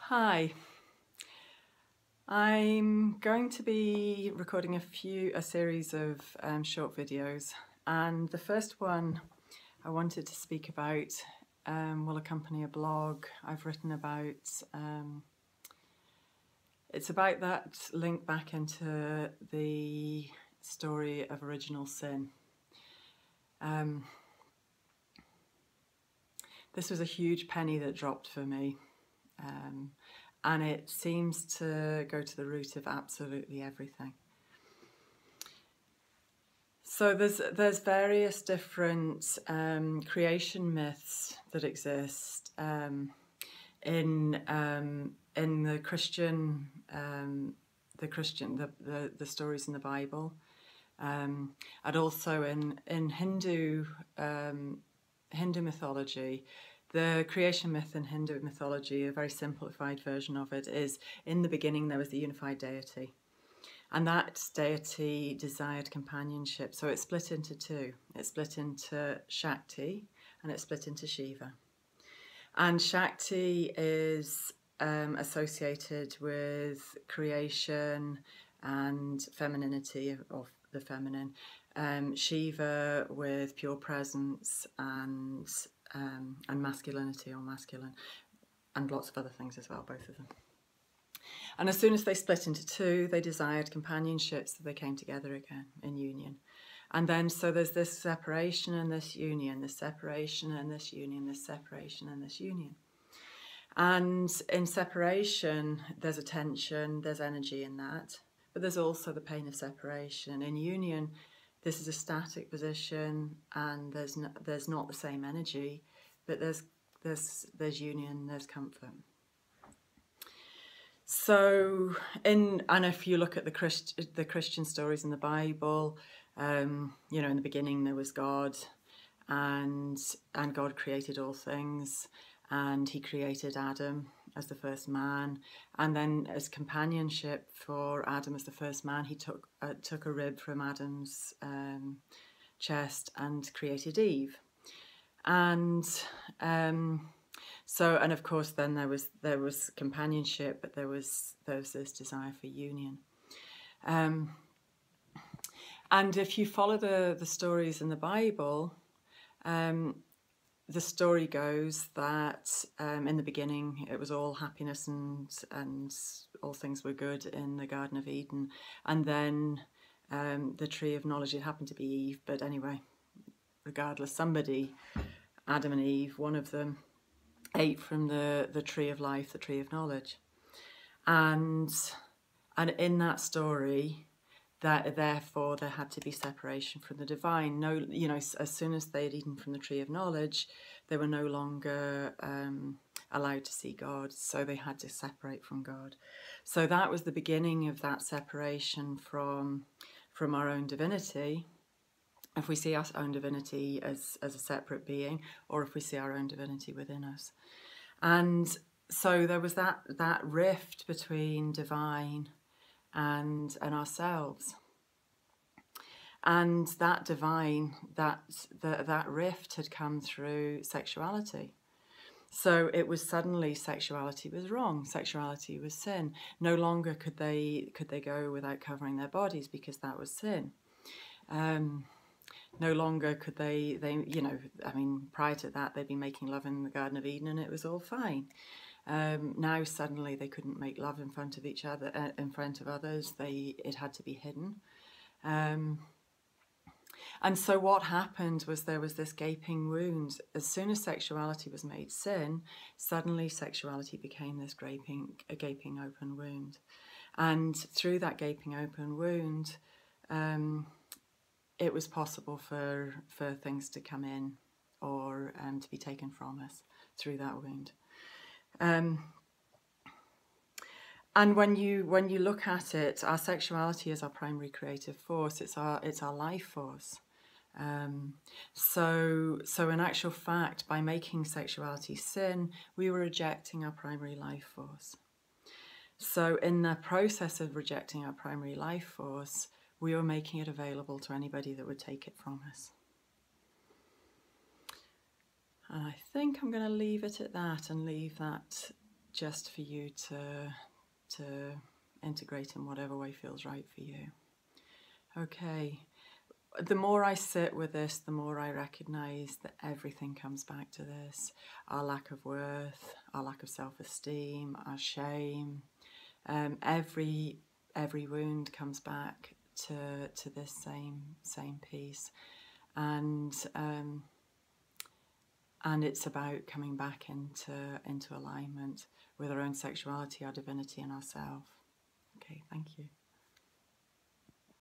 Hi, I'm going to be recording a series of short videos, and the first one I wanted to speak about will accompany a blog I've written about. It's about that link back into the story of original sin. This was a huge penny that dropped for me. And it seems to go to the root of absolutely everything. So there's various different creation myths that exist in the Christian the stories in the Bible, and also in Hindu mythology. The creation myth in Hindu mythology, a very simplified version of it, is in the beginning there was the unified deity. And that deity desired companionship. So it's split into two. It's split into Shakti and it's split into Shiva. And Shakti is associated with creation and femininity of the feminine. Shiva with pure presence and masculinity or masculine, and lots of other things as well, both of them. And as soon as they split into two, they desired companionship, so they came together again in union. And then so there's this separation and this union, this separation and this union, this separation and this union. And in separation, there's a tension, there's energy in that, but there's also the pain of separation. In union, this is a static position, and there's not the same energy, but there's union, there's comfort. So, and if you look at the Christian stories in the Bible, in the beginning there was God, and God created all things, and He created Adam as the first man, and then as companionship for Adam as the first man, He took a rib from Adam's chest and created Eve, and so, and of course then there was companionship, but there was this desire for union. And if you follow the stories in the Bible, the story goes that in the beginning it was all happiness and all things were good in the Garden of Eden, and then the tree of knowledge, it happened to be Eve, but anyway, regardless, somebody, Adam and Eve, one of them, ate from the tree of life, the tree of knowledge, and in that story, that therefore there had to be separation from the divine. No, as soon as they had eaten from the tree of knowledge, they were no longer allowed to see God, so they had to separate from God. So that was the beginning of that separation from our own divinity. If we see our own divinity as a separate being, or if we see our own divinity within us. And so there was that rift between divine and ourselves. And that divine, that rift had come through sexuality. So it was suddenly sexuality was wrong, sexuality was sin. No longer could they go without covering their bodies because that was sin. No longer could they prior to that they'd been making love in the Garden of Eden and it was all fine. Now suddenly they couldn't make love in front of each other, in front of others. It had to be hidden. And so what happened was there was this gaping wound. As soon as sexuality was made sin, suddenly sexuality became this gaping open wound. And through that gaping open wound, it was possible for things to come in or to be taken from us through that wound. And when you look at it, our sexuality is our primary creative force. It's our life force. So in actual fact, by making sexuality sin, we were rejecting our primary life force. So in the process of rejecting our primary life force, we were making it available to anybody that would take it from us. And I think I'm going to leave it at that and leave that just for you to integrate in whatever way feels right for you. Okay. The more I sit with this, the more I recognise that everything comes back to this. Our lack of worth, our lack of self-esteem, our shame. Every wound comes back to this same piece. And it's about coming back into alignment with our own sexuality, our divinity, and ourself. Okay, thank you.